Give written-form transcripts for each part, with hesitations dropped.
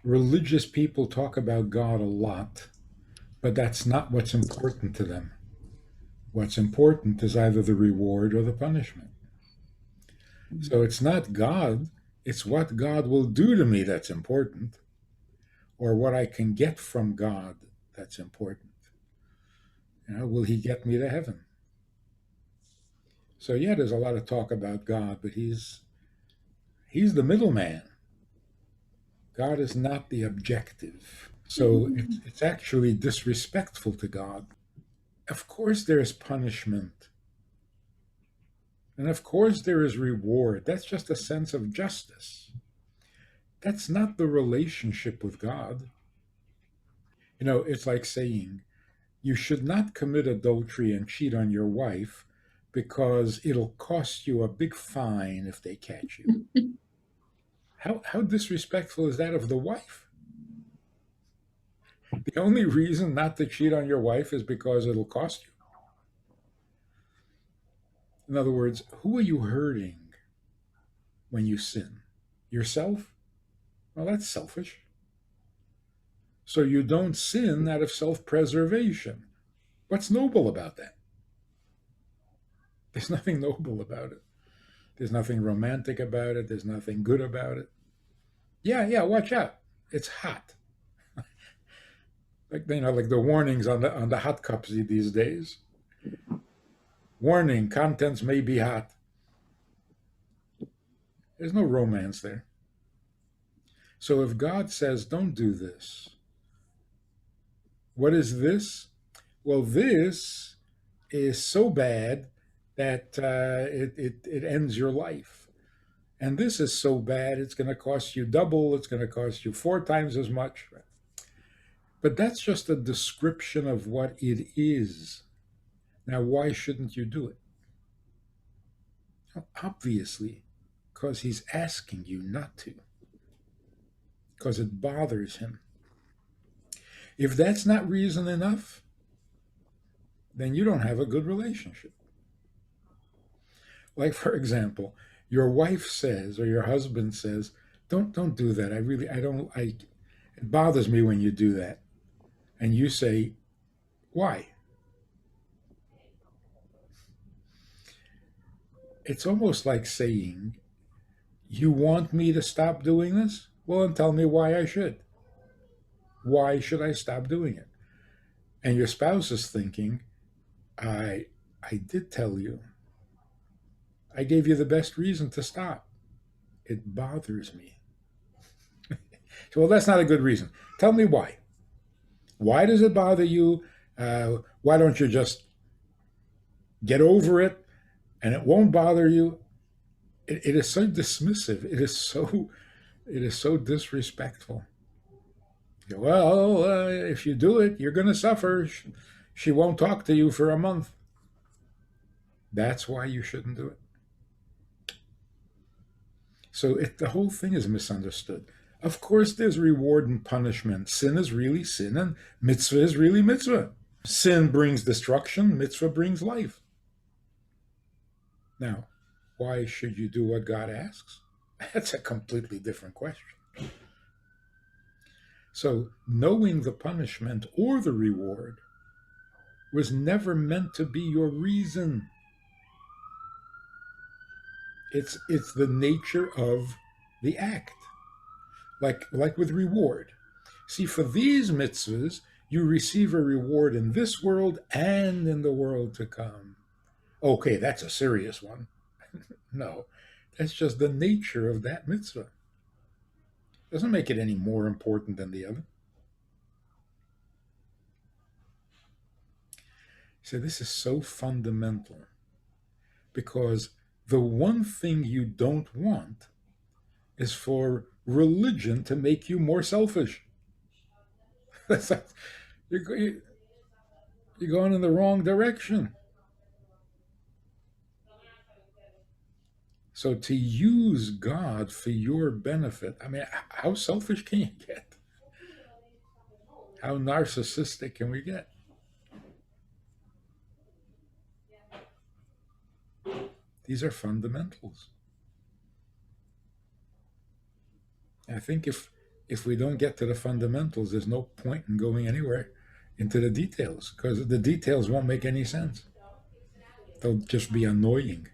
religious people talk about God a lot, but that's not what's important to them. What's important is either the reward or the punishment. So it's not God, it's what God will do to me that's important, or what I can get from God that's important. Will he get me to heaven? So yeah, there's a lot of talk about God, but he's the middleman. God is not the objective. So it's actually disrespectful to God. Of course there is punishment. And of course there is reward. That's just a sense of justice. That's not the relationship with God. It's like saying you should not commit adultery and cheat on your wife because it'll cost you a big fine if they catch you. How disrespectful is that of the wife? The only reason not to cheat on your wife is because it'll cost you. In other words, who are you hurting when you sin? Yourself? Well, that's selfish. So you don't sin out of self preservation. What's noble about that? There's nothing noble about it. There's nothing romantic about it. There's nothing good about it. Yeah, watch out. It's hot. Like the warnings on the hot cups these days. Warning, contents may be hot. There's no romance there. So if God says, don't do this, what is this? Well, this is so bad that it ends your life. And this is so bad, it's going to cost you double, it's going to cost you 4 times as much. But that's just a description of what it is. Now, why shouldn't you do it? Well, obviously, because he's asking you not to, because it bothers him. If that's not reason enough, then you don't have a good relationship. Like, for example, your wife says, or your husband says, don't do that. It bothers me when you do that. And you say, why? It's almost like saying, you want me to stop doing this? Well, then tell me why I should. Why should I stop doing it? And your spouse is thinking, I did tell you. I gave you the best reason to stop. It bothers me. So, well, that's not a good reason. Tell me why. Why does it bother you? Why don't you just get over it and it won't bother you? It is so dismissive. It is so disrespectful. Well, if you do it, you're going to suffer. She won't talk to you for a month. That's why you shouldn't do it. So the whole thing is misunderstood. Of course, there's reward and punishment. Sin is really sin, and mitzvah is really mitzvah. Sin brings destruction, mitzvah brings life. Now, why should you do what God asks? That's a completely different question. So, knowing the punishment or the reward was never meant to be your reason. It's the nature of the act. Like with reward. See, for these mitzvahs, you receive a reward in this world and in the world to come. Okay, that's a serious one. No, that's just the nature of that mitzvah. Doesn't make it any more important than the other. So this is so fundamental because the one thing you don't want is for religion to make you more selfish. You're going in the wrong direction. So to use God for your benefit, I mean, how selfish can you get? How narcissistic can we get? These are fundamentals. I think if If we don't get to the fundamentals, there's no point in going anywhere into the details because the details won't make any sense. They'll just be annoying.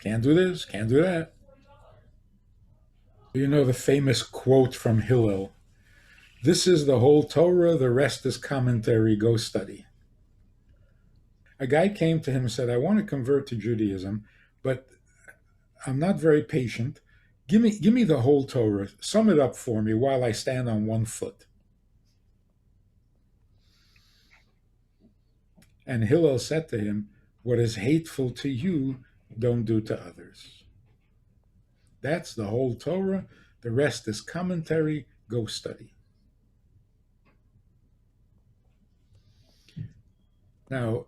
Can't do this, can't do that. You know the famous quote from Hillel: "This is the whole Torah, the rest is commentary, go study." A guy came to him and said, "I want to convert to Judaism, but I'm not very patient. Give me the whole Torah, sum it up for me while I stand on one foot." And Hillel said to him, "What is hateful to you, don't do to others." That's the whole Torah. The rest is commentary. Go study. Now,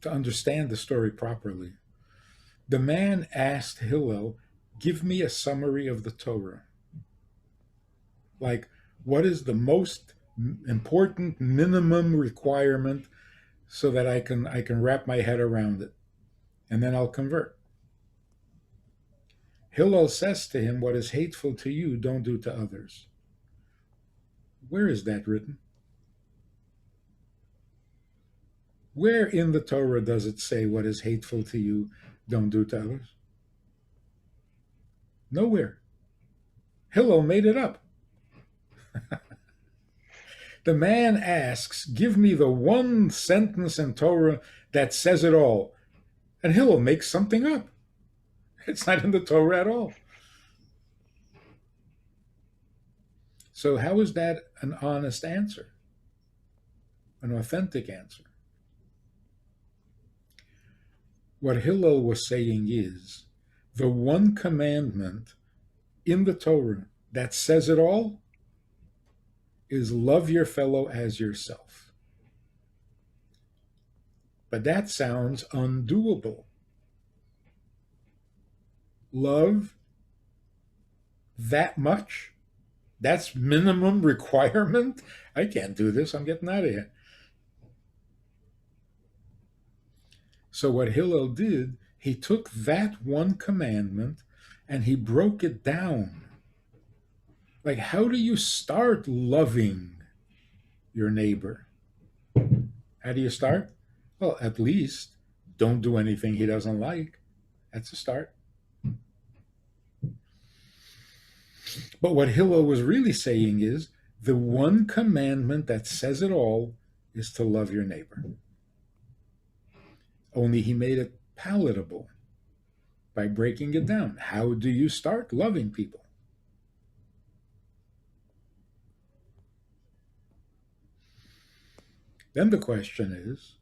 to understand the story properly, the man asked Hillel, "Give me a summary of the Torah. Like, what is the most important minimum requirement so that I can wrap my head around it, and then I'll convert." Hillel says to him, "What is hateful to you, don't do to others." Where is that written? Where in the Torah does it say what is hateful to you, don't do to others? Nowhere. Hillel made it up. The man asks, "Give me the one sentence in Torah that says it all." And Hillel makes something up. It's not in the Torah at all. So, how is that an honest answer? An authentic answer? What Hillel was saying is the one commandment in the Torah that says it all is love your fellow as yourself. But that sounds undoable. Love that much? That's minimum requirement? I can't do this. I'm getting out of here. So what Hillel did, he took that one commandment and he broke it down. Like, how do you start loving your neighbor? How do you start? Well, at least don't do anything he doesn't like. That's a start. But what Hillel was really saying is the one commandment that says it all is to love your neighbor. Only he made it palatable by breaking it down. How do you start loving people? Then the question is,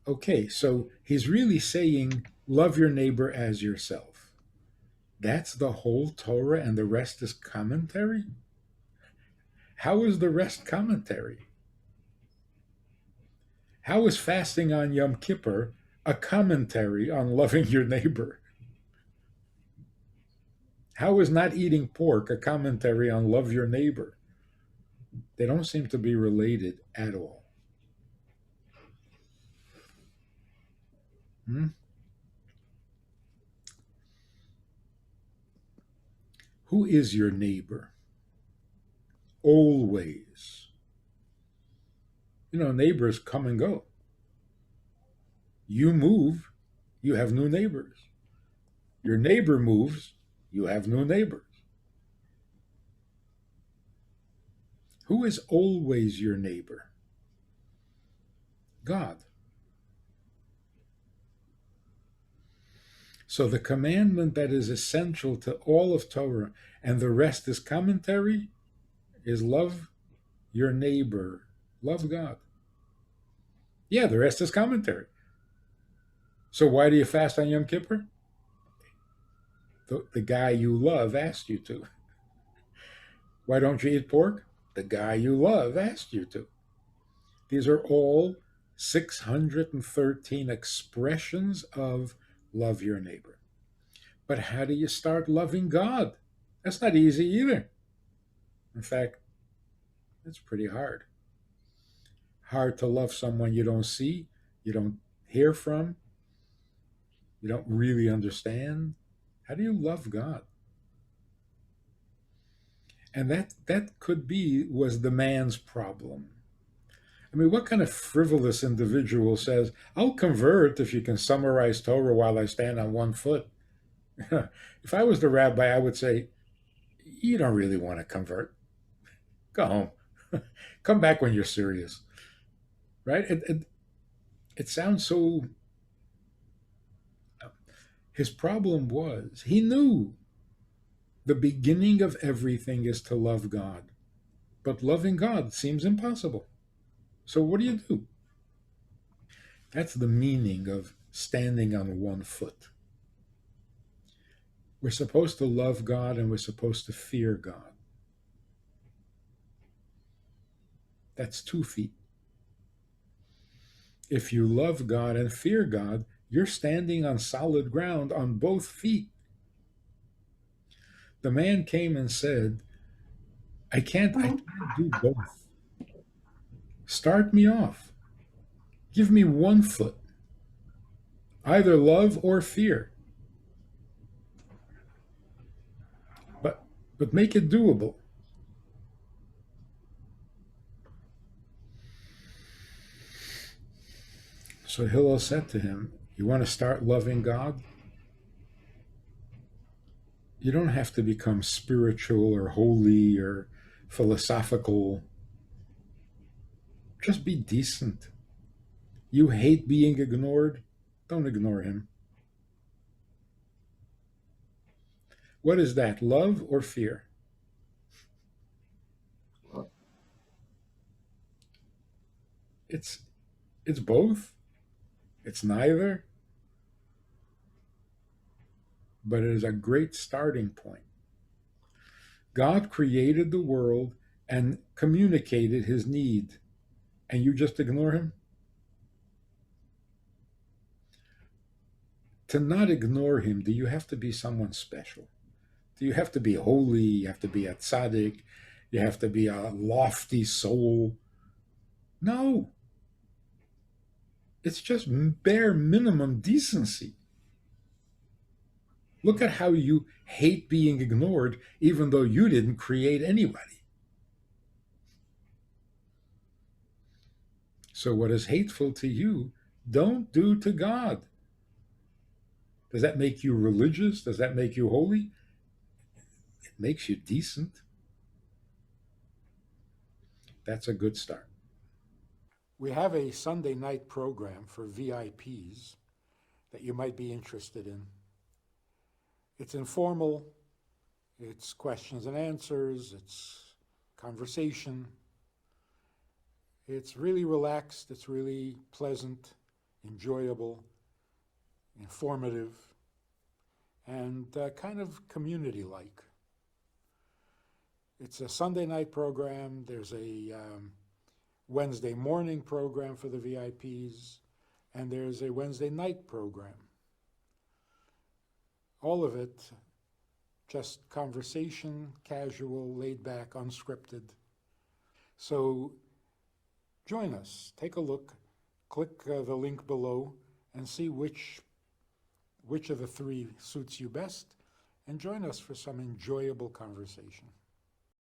okay, so he's really saying love your neighbor as yourself. That's the whole Torah and the rest is commentary? How is the rest commentary? How is fasting on Yom Kippur a commentary on loving your neighbor? How is not eating pork a commentary on love your neighbor? They don't seem to be related at all. Hmm? Who is your neighbor? Always. You know, neighbors come and go. You move, you have new neighbors. Your neighbor moves, you have new neighbors. Who is always your neighbor? God. So the commandment that is essential to all of Torah and the rest is commentary is love your neighbor, love God. Yeah, the rest is commentary. So why do you fast on Yom Kippur? The guy you love asked you to. Why don't you eat pork? The guy you love asked you to. These are all 613 expressions of love your neighbor. But how do you start loving God? That's not easy either. In fact, it's pretty hard. Hard to love someone you don't see, you don't hear from, you don't really understand. How do you love God? And that could be was the man's problem. I mean, what kind of frivolous individual says, I'll convert if you can summarize Torah while I stand on one foot? If I was the rabbi, I would say, you don't really want to convert. Go home. Come back when you're serious. Right? It sounds so. His problem was he knew the beginning of everything is to love God, but loving God seems impossible. So what do? That's the meaning of standing on one foot. We're supposed to love God and we're supposed to fear God. That's 2 feet. If you love God and fear God, you're standing on solid ground on both feet. The man came and said, I can't do both. Start me off. Give me one foot, either love or fear, but make it doable. So Hillel said to him, you want to start loving God? You don't have to become spiritual or holy or philosophical. Just be decent. You hate being ignored? Don't ignore him. What is that, love or fear? It's it's both. It's neither, but it is a great starting point. God created the world and communicated his need, and you just ignore him? To not ignore him, do you have to be someone special? Do you have to be holy? You have to be a tzaddik? You have to be a lofty soul? No. It's just bare minimum decency. Look at how you hate being ignored, even though you didn't create anybody. So, what is hateful to you, don't do to God. Does that make you religious? Does that make you holy? It makes you decent. That's a good start. We have a Sunday night program for VIPs that you might be interested in. It's informal, it's questions and answers, it's conversation. It's really relaxed, it's really pleasant, enjoyable, informative, and kind of community like. It's a Sunday night program, there's a Wednesday morning program for the VIPs, and there's a Wednesday night program. All of it just conversation, casual, laid back, unscripted. So join us, take a look, click the link below, and see which of the three suits you best, and join us for some enjoyable conversation.